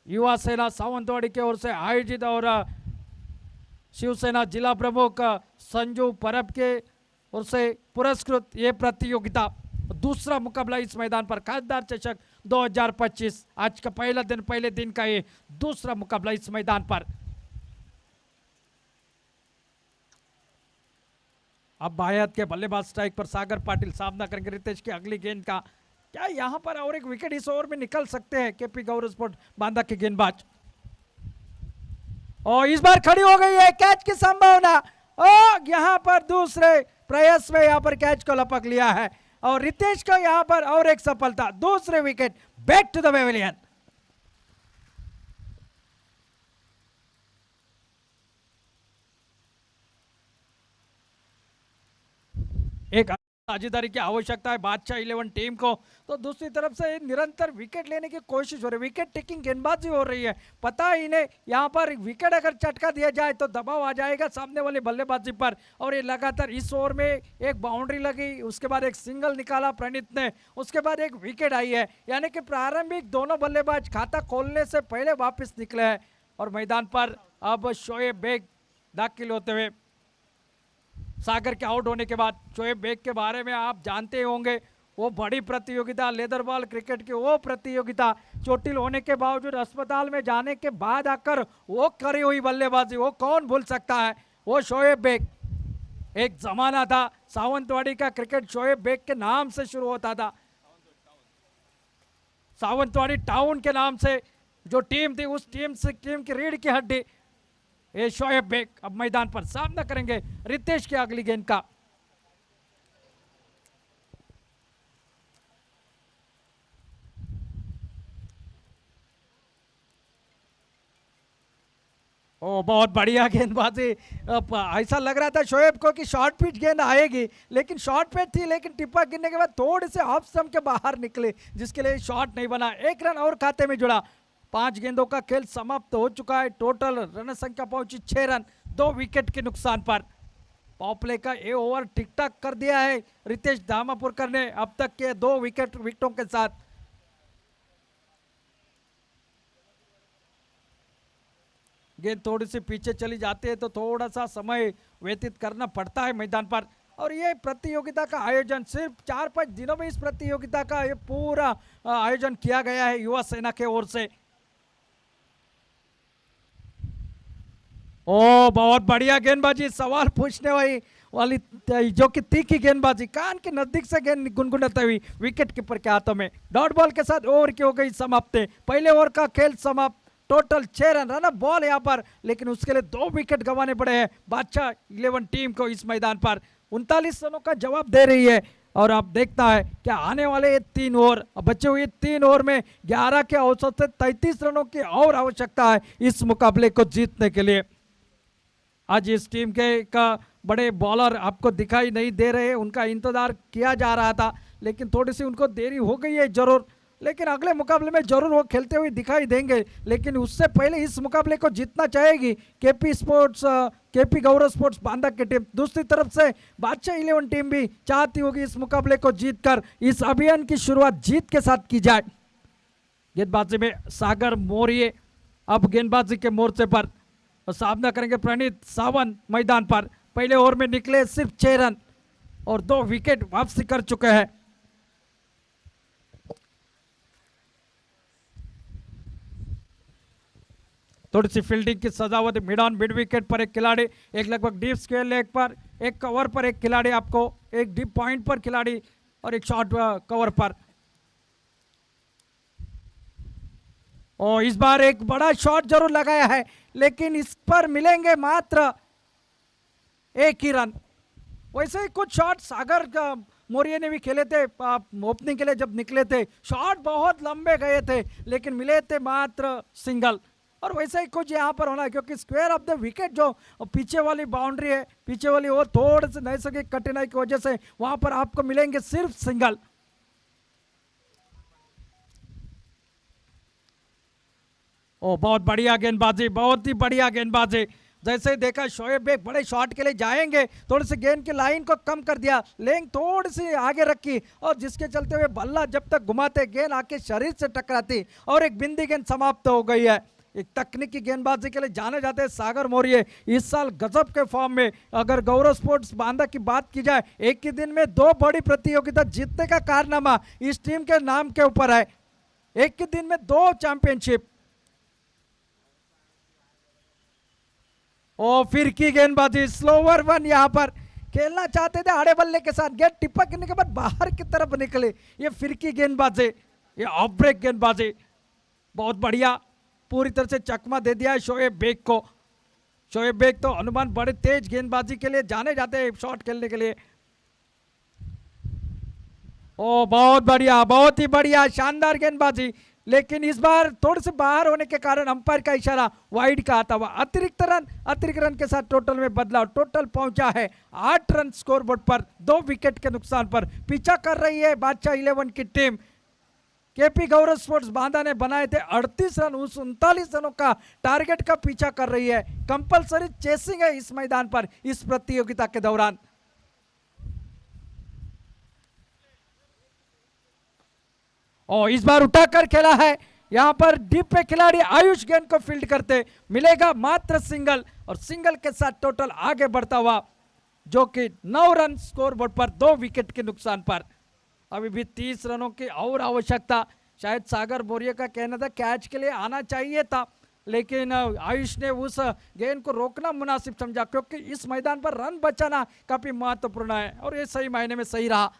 युवा सेना सावंतवाड़ी की ओर से आयोजित और शिवसेना जिला प्रमुख संजू परब के ओर से पुरस्कृत ये प्रतियोगिता। दूसरा मुकाबला इस मैदान पर खासदार चषक 2025, आज का पहले दिन का ये दूसरा मुकाबला इस मैदान पर। अब बायत के बल्लेबाज स्ट्राइक पर सागर पाटिल सामना करेंगे रितेश की अगली गेंद का। क्या यहां पर और एक विकेट इस ओवर में निकल सकते हैं केपी गौरव स्पोर्ट्स बांदा के गेंदबाज। और इस बार खड़ी हो गई है कैच की संभावना और यहां पर दूसरे प्रयास में यहां पर कैच को लपक लिया है और रितेश को यहां पर और एक सफलता, दूसरे wicket, back to the pavilion. एक साझेदारी की आवश्यकता है बादशाह 11 टीम को। तो दूसरी तरफ से निरंतर विकेट लेने की कोशिश हो रही है, विकेट टेकिंग गेंदबाजी हो रही है। पता ही नहीं यहाँ पर विकेट अगर चटका दिया जाए तो दबाव आ जाएगा सामने वाले बल्लेबाजी पर। और ये लगातार इस ओवर में एक बाउंड्री लगी, उसके बाद एक सिंगल निकाला प्रणीत ने, उसके बाद एक विकेट आई है। यानी कि प्रारंभिक दोनों बल्लेबाज खाता खोलने से पहले वापस निकले हैं। और मैदान पर अब शोएब बेग दाखिल होते हुए, सागर के आउट होने के बाद शोएब बेग के बारे में आप जानते होंगे, वो बड़ी प्रतियोगिता लेदर बॉल क्रिकेट की वो प्रतियोगिता, चोटिल होने के बावजूद अस्पताल में जाने के बाद आकर वो करी हुई बल्लेबाजी, वो कौन भूल सकता है। वो शोएब बेग, एक जमाना था सावंतवाड़ी का क्रिकेट शोएब बेग के नाम से शुरू होता था। सावंतवाड़ी टाउन के नाम से जो टीम थी, उस टीम की रीढ़ की हड्डी ये शोएब बेग अब मैदान पर सामना करेंगे रितेश की अगली गेंद का। ओ बहुत बढ़िया गेंदबाजी। ऐसा लग रहा था शोएब को कि शॉर्ट पिच गेंद आएगी, लेकिन शॉर्ट पिच थी, लेकिन टिप्पा गिरने के बाद थोड़े से ऑफ स्टंप के बाहर निकले, जिसके लिए शॉट नहीं बना। एक रन और खाते में जुड़ा। 5 गेंदों का खेल समाप्त हो चुका है। टोटल रन संख्या पहुंची 6 रन, 2 विकेट के नुकसान पर। पावर प्ले का ये ओवर ठीक ठाक कर दिया है रितेश धामापुरकर ने अब तक के 2 विकेटों के साथ। गेंद थोड़ी सी पीछे चली जाती है तो थोड़ा सा समय व्यतीत करना पड़ता है मैदान पर। और ये प्रतियोगिता का आयोजन सिर्फ 4-5 दिनों में इस प्रतियोगिता का ये पूरा आयोजन किया गया है युवा सेना के ओर से। ओ बहुत बढ़िया गेंदबाजी, सवाल पूछने वाली जो कि तीखी गेंदबाजी, कान के नजदीक से गेंद गुनगुनाते हुई विकेट कीपर के हाथों में। डॉट बॉल के साथ ओवर की हो गई समाप्त। पहले ओवर का खेल समाप्त। Total 6 run, run up ball यहाँ पर, लेकिन उसके लिए 2 विकेट गंवाने पड़े हैं बादशाह 11 टीम को इस मैदान पर। 39 रनों का जवाब दे रही है। और अब देखता है क्या आने वाले ये 3 ओवर, बचे हुए 3 ओवर में 11 के औसत से 33 रनों की और आवश्यकता है इस मुकाबले को जीतने के लिए। आज इस टीम के का बड़े बॉलर आपको दिखाई नहीं दे रहे, उनका इंतजार किया जा रहा था, लेकिन थोड़ी सी उनको देरी हो गई है जरूर, लेकिन अगले मुकाबले में जरूर वो खेलते हुए दिखाई देंगे। लेकिन उससे पहले इस मुकाबले को जीतना चाहेगी केपी गौरव स्पोर्ट्स बांदा की टीम। दूसरी तरफ से बादशाह 11 टीम भी चाहती होगी इस मुकाबले को जीतकर इस अभियान की शुरुआत जीत के साथ की जाए। गेंदबाजी में सागर मौर्य अब गेंदबाजी के मोर्चे पर सामना करेंगे प्रणीत सावंत मैदान पर। पहले ओवर में निकले सिर्फ 6 रन और 2 विकेट वापसी कर चुके हैं। थोड़ी सी फील्डिंग की सजावट, मिड ऑन मिड विकेट पर एक खिलाड़ी, एक लगभग डीप स्क्वायर लेग पर, एक कवर पर एक खिलाड़ी, आपको एक डीप पॉइंट पर खिलाड़ी और एक शॉर्ट कवर पर। और इस बार एक बड़ा शॉट जरूर लगाया है, लेकिन इस पर मिलेंगे मात्र 1 ही रन। वैसे ही कुछ शॉट सागर मौर्य ने भी खेले थे ओपनिंग के लिए, जब निकले थे शॉट बहुत लंबे गए थे, लेकिन मिले थे मात्र सिंगल। और वैसे ही कुछ यहाँ पर होना है, क्योंकि स्क्वायर ऑफ द विकेट जो पीछे वाली बाउंड्री है, पीछे वाली वो थोड़े से नैसर्गिक कठिनाई की वजह से वहां पर आपको मिलेंगे सिर्फ सिंगल। ओ बहुत बढ़िया गेंदबाजी, बहुत ही बढ़िया गेंदबाजी। जैसे ही देखा शोएब बेग बड़े शॉट के लिए जाएंगे, थोड़ी सी गेंद की लाइन को कम कर दिया, लेंग थोड़ी सी आगे रखी, और जिसके चलते हुए बल्ला जब तक घुमाते गेंद आके शरीर से टकराती और एक बिंदी गेंद समाप्त हो गई है। एक तकनीकी गेंदबाजी के लिए जाने जाते हैं सागर मौर्य, इस साल गजब के फॉर्म में। अगर गौरव स्पोर्ट्स बांदा की बात की जाए, एक ही दिन में 2 बड़ी प्रतियोगिता जीतने का कारनामा इस टीम के नाम के ऊपर है। एक ही दिन में 2 चैंपियनशिप। ओ फिर की गेंदबाजी, स्लोवर वन यहाँ पर खेलना चाहते थे आड़े बल्ले के साथ, गेंद टिप्पा गिरने के बाद बाहर की तरफ निकले। ये फिर की गेंदबाजी, ये ऑफ ब्रेक गेंदबाजी बहुत बढ़िया, पूरी तरह से चकमा दे दिया है शोएब बेग को। शोएब बेग तो अनुमान बड़े तेज गेंदबाजी के लिए जाने जाते हैं शॉट खेलने के लिए। ओ बहुत बढ़िया, बहुत ही बढ़िया, शानदार गेंदबाजी। लेकिन इस बार थोड़े से बाहर होने के कारण अंपायर का इशारा वाइड का आता हुआ। अतिरिक्त रन के साथ टोटल में बदलाव, टोटल पहुंचा है 8 रन स्कोर बोर्ड पर, 2 विकेट के नुकसान पर। पीछा कर रही है बादशाह 11 की टीम। केपी गौरव स्पोर्ट्स बांदा ने बनाए थे 38 रन, उस 39 रनों का टारगेट का पीछा कर रही है। कंपलसरी चेसिंग है इस मैदान पर इस प्रतियोगिता के दौरान। और इस बार उठाकर खेला है, यहां पर डीप पे खिलाड़ी आयुष गेंद को फील्ड करते, मिलेगा मात्र सिंगल, और सिंगल के साथ टोटल आगे बढ़ता हुआ, जो कि 9 रन स्कोर बोर्ड पर, 2 विकेट के नुकसान पर। अभी भी 30 रनों की और आवश्यकता। शायद सागर बोरिया का कहना था कैच के लिए आना चाहिए था, लेकिन आयुष ने उस गेंद को रोकना मुनासिब समझा, क्योंकि इस मैदान पर रन बचाना काफी महत्वपूर्ण है, और ये सही मायने में सही रहा।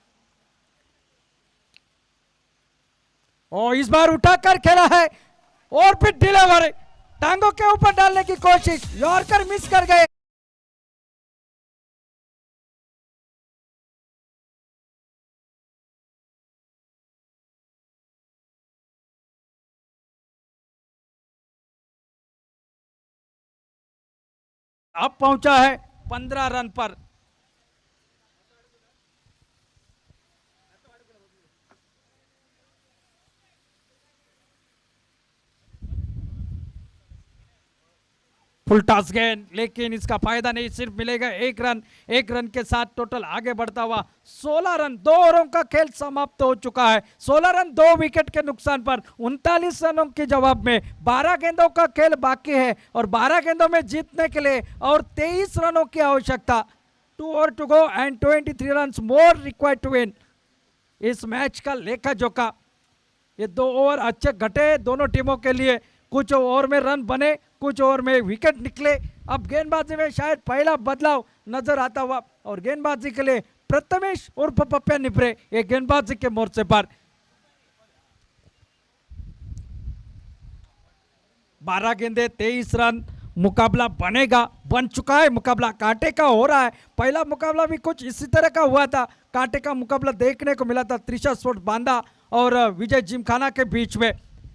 और इस बार उठाकर खेला है, और फिर डिलीवर, टांगों के ऊपर डालने की कोशिश, यॉर्कर मिस कर गए। अब पहुंचा है 15 रन पर। फुल टॉस गेंद, लेकिन इसका फायदा नहीं, सिर्फ मिलेगा 1 रन। 1 रन के साथ टोटल आगे बढ़ता हुआ 16 रन। 2 ओवरों का खेल समाप्त हो चुका है। 16 रन 2 विकेट के नुकसान पर, 39 रनों के जवाब में 12 गेंदों का खेल बाकी है, और 12 गेंदों में जीतने के लिए और 23 रनों की आवश्यकता। 2 over to go and 23 run more required to win इस मैच का लेखा जोखा। ये 2 ओवर अच्छे घटे दोनों टीमों के लिए, कुछ ओवर में रन बने, कुछ ओवर में विकेट निकले। अब गेंदबाजी में शायद पहला बदलाव नजर आता हुआ, और गेंदबाजी के लिए प्रथमेश उर्फ पप्पा निपरे ये गेंदबाजी के मोर्चे पर। 12 गेंदे 23 रन, मुकाबला बन चुका है, मुकाबला कांटे का हो रहा है। पहला मुकाबला भी कुछ इसी तरह का हुआ था, कांटे का मुकाबला देखने को मिला था त्रिशा स्पोर्ट्स बांदा और विजय जिमखाना के बीच में,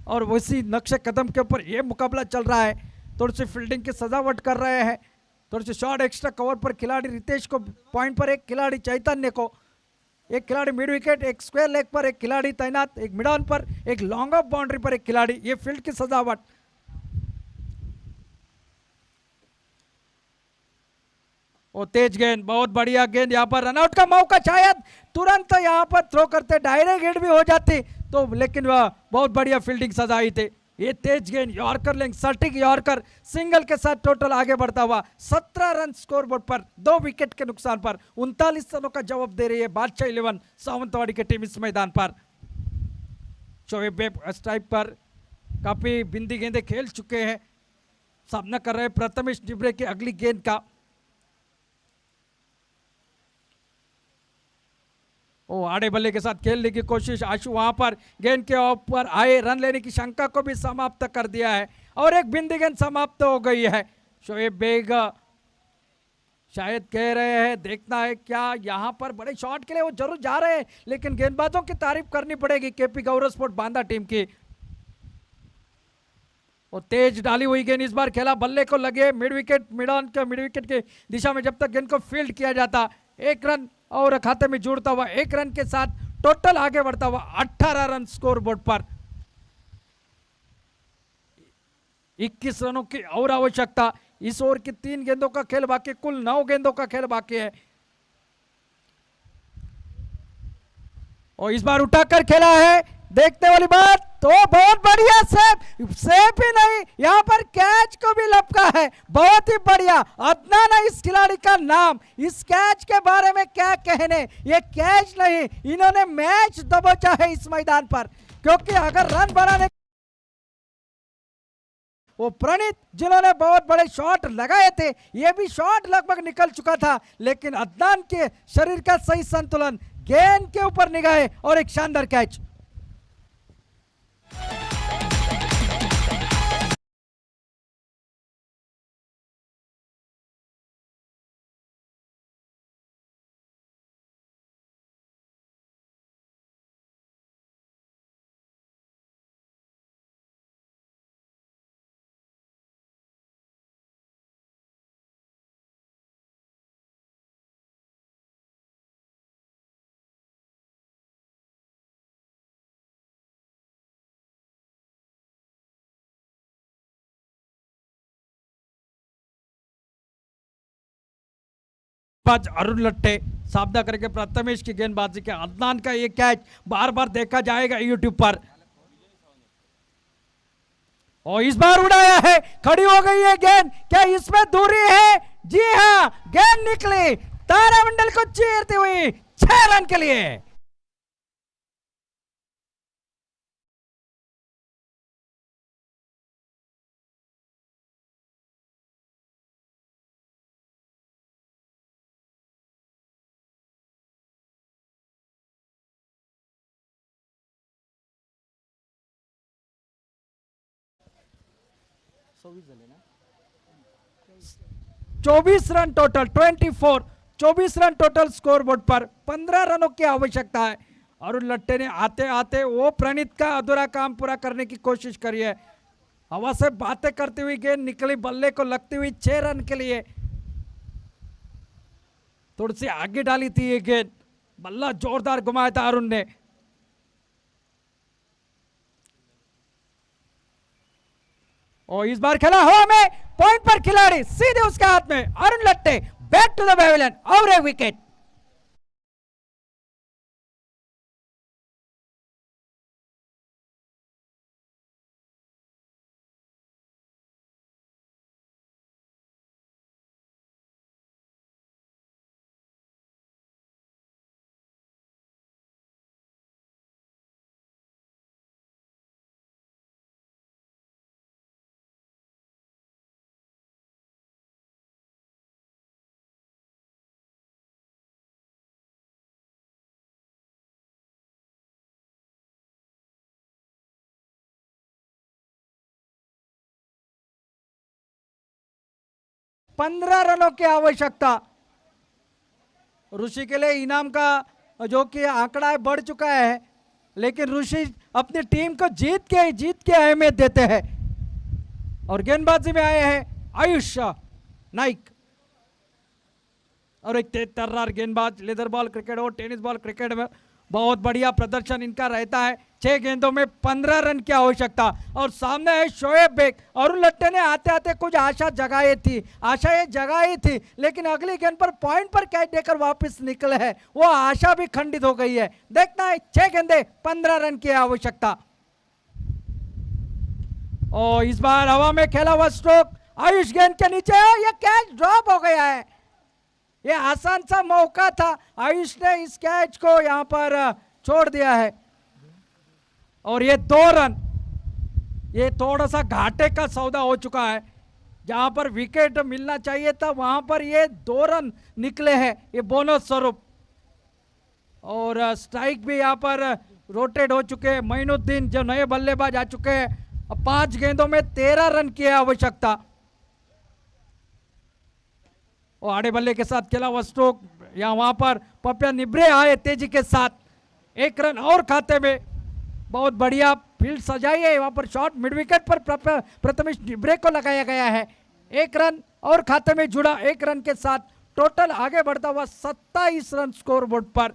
और उसी नक्शे कदम के ऊपर ये मुकाबला चल रहा है। थोड़ी सी फील्डिंग की सजावट कर रहे हैं, थोड़ी सी शॉर्ट एक्स्ट्रा कवर पर खिलाड़ी रितेश को पॉइंट पर, एक खिलाड़ी चैतन्य को, एक खिलाड़ी मिड विकेट, एक स्क्वायर लेग पर एक खिलाड़ी तैनात, एक मिड ऑन पर, एक लॉन्ग ऑफ बाउंड्री पर एक खिलाड़ी। ये फील्ड की सजावट। ओ तेज गेंद, बहुत बढ़िया गेंद, यहाँ पर रनआउट का मौका, शायद तुरंत यहाँ पर थ्रो करते डायरेक्ट हिट भी हो जाती तो, लेकिन वह बहुत बढ़िया फील्डिंग सजाई थी। ये तेज गेंद, यॉर्कर लेंग, सटीक यॉर्कर, सिंगल के साथ टोटल आगे बढ़ता हुआ 17 रन स्कोर बोर्ड पर, 2 विकेट के नुकसान पर। 39 रनों का जवाब दे रही है बादशाह 11 सावंतवाड़ी की टीम इस मैदान पर। शोएब स्ट्राइक पर काफी बिंदी गेंदे खेल चुके हैं, सामना कर रहे प्रथमेश निब्रे की अगली गेंद का। ओ आड़े बल्ले के साथ खेलने की कोशिश, आशु वहां पर गेंद के ऊपर आए, रन लेने की शंका को भी समाप्त कर दिया है, और एक बिंदी गेंद समाप्त हो गई है। शोएब बेग शायद कह रहे हैं, देखना है क्या यहां पर बड़े शॉट के लिए वो जरूर जा रहे हैं, लेकिन गेंदबाजों की तारीफ करनी पड़ेगी केपी गौरव स्पोर्ट्स बांदा टीम की। और तेज डाली हुई गेंद, इस बार खेला बल्ले को लगे, मिड विकेट के दिशा में जब तक गेंद को फील्ड किया जाता, 1 रन और खाते में जुड़ता हुआ 1 रन के साथ टोटल आगे बढ़ता हुआ 18 रन स्कोर बोर्ड पर। 21 रनों की और आवश्यकता। इस ओवर की 3 गेंदों का खेल बाकी, कुल 9 गेंदों का खेल बाकी है। और इस बार उठाकर खेला है, देखने वाली बात तो बहुत बढ़िया सेफ ही नहीं, यहां पर कैच को भी लपका है, बहुत ही बढ़िया। अदनान है इस खिलाड़ी का नाम, इस कैच के बारे में क्या कहने, ये कैच नहीं, इन्होंने मैच दबोचा है इस मैदान पर, क्योंकि अगर रन बनाने वो प्रणीत जिन्होंने बहुत बड़े शॉट लगाए थे, ये भी शॉट लगभग निकल चुका था, लेकिन अदनान के शरीर का सही संतुलन, गेंद के ऊपर निगाहे और एक शानदार कैच। गेंदबाज अरुण लट्टे सामना करेंगे प्रथमेश की गेंदबाजी के। अदनान का ये कैच बार बार देखा जाएगा यूट्यूब पर। और इस बार उड़ाया है, खड़ी हो गई है गेंद, क्या इसमें दूरी है? जी हाँ, गेंद निकली तारामंडल को चीरती हुई 6 रन के लिए। चौबीस run total, 24 run total score board पर। 15 रनों की आवश्यकता है। अरुण लट्टे ने आते आते वो प्रणीत का अधूरा काम पूरा करने की कोशिश करी है। हवा से बातें करती हुई गेंद निकली, बल्ले को लगती हुई 6 रन के लिए। थोड़ी सी आगे डाली थी ये गेंद, बल्ला जोरदार घुमाया था अरुण ने। और इस बार खेला हवा में, पॉइंट पर खिलाड़ी सीधे उसके हाथ में। अरुण लट्टे बैक टू द पेविलियन और एक विकेट। पंद्रह रनों की आवश्यकता। ऋषि के लिए इनाम का जो कि आंकड़ा है बढ़ चुका है, लेकिन ऋषि अपनी टीम को जीत के अहमियत देते हैं। और गेंदबाजी में आए हैं आयुष नाइक और एक तेज तर्रार गेंदबाज। लेदर बॉल क्रिकेट और टेनिस बॉल क्रिकेट में बहुत बढ़िया प्रदर्शन इनका रहता है। 6 गेंदों में 15 रन की आवश्यकता। और सामने है शोएब बेग। अरुण लट्टे ने आते आते कुछ आशा जगाई थी, लेकिन अगली गेंद पर पॉइंट पर कैच देकर वापस निकले हैं, वो आशा भी खंडित हो गई है। देखना है 6 गेंदे 15 रन की आवश्यकता। और इस बार हवा में खेला हुआ स्ट्रोक आयुष गेंद के नीचे, यह कैच ड्रॉप हो गया है। ये आसान सा मौका था, आयुष ने इस कैच को यहां पर छोड़ दिया है। और ये 2 रन, ये थोड़ा सा घाटे का सौदा हो चुका है। जहां पर विकेट मिलना चाहिए था वहां पर ये 2 रन निकले हैं, ये बोनस स्वरूप। और स्ट्राइक भी यहां पर रोटेट हो चुके हैं। मोइनुद्दीन जो नए बल्लेबाज आ चुके हैं। अब 5 गेंदों में 13 रन की आवश्यकता। और आड़े बल्ले के साथ खेला हुआ स्ट्रोक, या वहां पर पपिया निब्रे आए तेजी के साथ। 1 रन और खाते में, बहुत बढ़िया फील्ड सजाई है। वहां पर शॉट मिड विकेट पर प्रथमेश निब्रे को लगाया गया है। 1 रन और खाते में जुड़ा 1 रन के साथ टोटल आगे बढ़ता हुआ 27 रन स्कोर बोर्ड पर,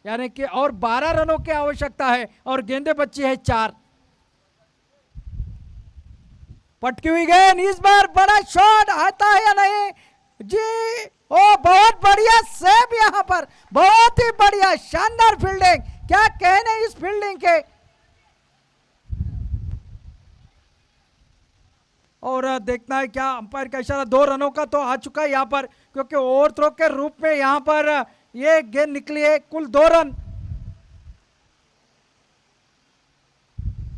यानी कि और 12 रनों की आवश्यकता है। और गेंदे बची है 4। पटकी हुई गेंद, इस बार बड़ा शॉट आता है या नहीं जी? ओ बहुत बढ़िया सेव यहां पर, बहुत ही बढ़िया शानदार फील्डिंग। क्या कहने इस फील्डिंग के। और देखना है क्या अंपायर का इशारा। 2 रनों का तो आ चुका है यहां पर, क्योंकि ओवर थ्रो के रूप में यहां पर ये गेंद निकली है। कुल 2 रन,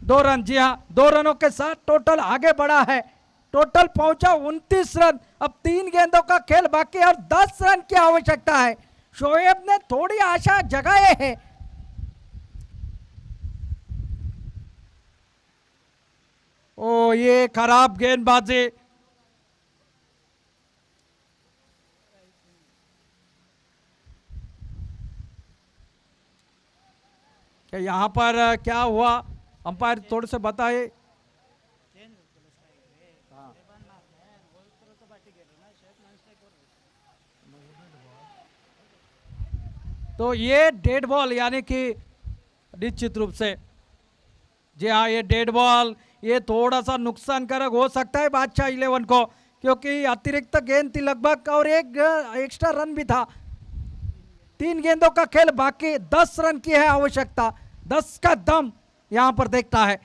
2 रन, जी हाँ 2 रनों के साथ टोटल आगे बढ़ा है। टोटल पहुंचा 29 रन। अब 3 गेंदों का खेल बाकी और 10 रन की आवश्यकता है। शोएब ने थोड़ी आशा जगाए है। ओ ये खराब गेंदबाजी। क्या यहां पर क्या हुआ, अंपायर थोड़े से बताए। तो ये डेड बॉल, यानी कि निश्चित रूप से, जी हाँ ये डेड बॉल, ये थोड़ा सा नुकसानकारक हो सकता है बादशाह 11 को, क्योंकि अतिरिक्त गेंद थी लगभग और एक एक्स्ट्रा रन भी था। 3 गेंदों का खेल बाकी, 10 रन की है आवश्यकता, 10 का दम यहां पर देखता है।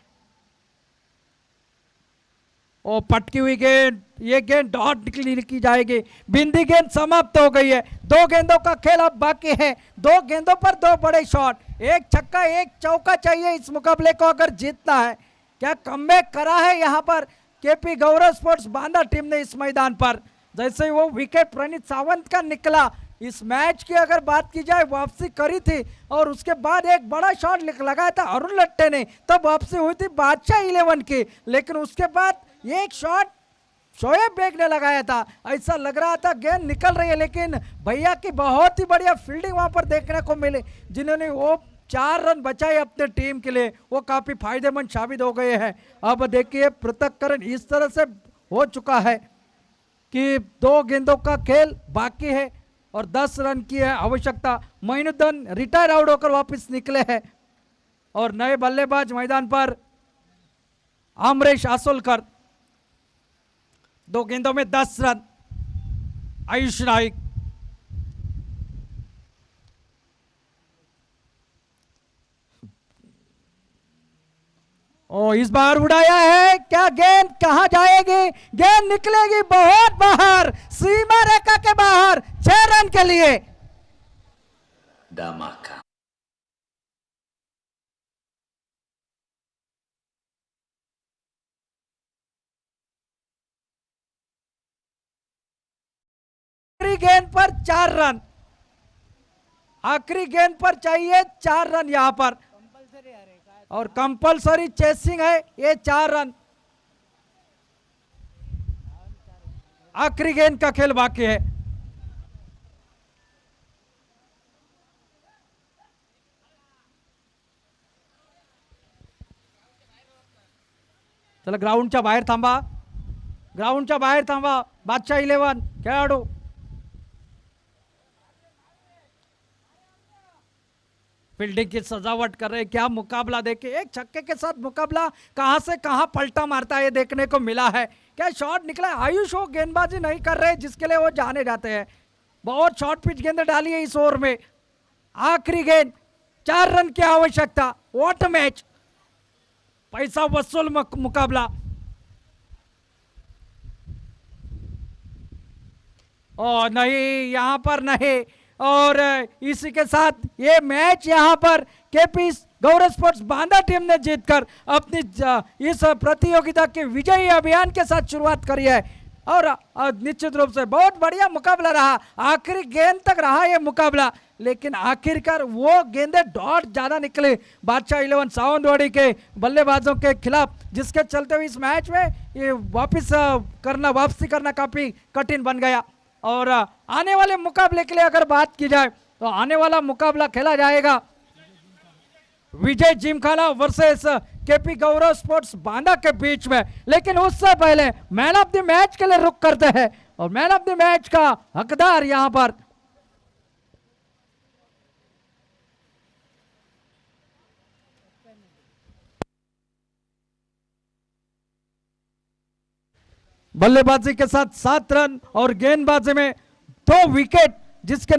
ओ पटकी हुई गेंद, ये गेंद डॉट निकली जाएगी, बिंदी गेंद समाप्त हो गई है। 2 गेंदों का खेल अब बाकी है, 2 गेंदों पर 2 बड़े शॉट, एक छक्का एक चौका चाहिए इस मुकाबले को अगर जीतना है। क्या कमबैक करा है यहाँ पर केपी गौरव स्पोर्ट्स बांदा टीम ने इस मैदान पर। जैसे ही वो विकेट प्रणीत सावंत का निकला, इस मैच की अगर बात की जाए वापसी करी थी और उसके बाद एक बड़ा शॉट लगाया था अरुण लट्टे ने, तब वापसी हुई थी बादशाह 11 की, लेकिन उसके बाद एक शॉट शोएब बेग ने लगाया था। ऐसा लग रहा था गेंद निकल रही है, लेकिन भैया की बहुत ही बढ़िया फील्डिंग वहां पर देखने को मिली, जिन्होंने वो 4 रन बचाए अपने टीम के लिए, वो काफी फायदेमंद साबित हो गए हैं। अब देखिए पृथक्करण इस तरह से हो चुका है कि 2 गेंदों का खेल बाकी है और 10 रन की है आवश्यकता। मोइनुद्दीन रिटायर आउट होकर वापस निकले हैं और नए बल्लेबाज मैदान पर अमरेश आसोलकर। 2 गेंदों में 10 रन। आयुष नाइक, ओ इस बार उड़ाया है, क्या गेंद कहां जाएगी, गेंद निकलेगी बहुत बाहर, सीमा रेखा के बाहर, 6 रन के लिए। धमाका। आखिरी गेंद पर 4 रन, आखिरी गेंद पर चाहिए 4 रन यहां पर, और कंपलसरी चेसिंग है ये 4 रन। आखिरी गेंद का खेल बाकी है। चला ग्राउंडच्या बाहेर थांबा, ग्राउंडच्या बाहेर थांबा बादशाह 11 खेळाडू। फील्डिंग की सजावट कर रहे, क्या मुकाबला देखिए, एक छक्के के साथ मुकाबला कहां से कहां पलटा मारता है ये देखने को मिला है। क्या शॉट निकला है, आयुष वो गेंदबाजी नहीं कर रहे जिसके लिए वो जाने जाते हैं, बहुत शॉर्ट पिच गेंद डाली है इस ओवर में। आखिरी गेंद, 4 रन की आवश्यकता, व्हाट मैच, पैसा वसूल मुकाबला। ओ नहीं, यहां पर नहीं, और इसी के साथ ये मैच यहां पर केपी गौरव स्पोर्ट्स बांदा टीम ने जीतकर अपनी इस प्रतियोगिता के विजयी अभियान के साथ शुरुआत करी है। और निश्चित रूप से बहुत बढ़िया मुकाबला रहा, आखिरी गेंद तक रहा ये मुकाबला, लेकिन आखिरकार वो गेंदे डॉट ज्यादा निकले बादशाह 11 सावंतवाड़ी के बल्लेबाजों के खिलाफ, जिसके चलते हुए इस मैच में ये वापसी करना काफी कठिन बन गया। और आने वाले मुकाबले के लिए अगर बात की जाए तो आने वाला मुकाबला खेला जाएगा विजय जिमखाना वर्सेस केपी गौरव स्पोर्ट्स बांदा के बीच में। लेकिन उससे पहले मैन ऑफ द मैच के लिए रुक करते हैं, और मैन ऑफ द मैच का हकदार यहां पर बल्लेबाजी के साथ 7 रन और गेंदबाजी में 2 विकेट, जिसके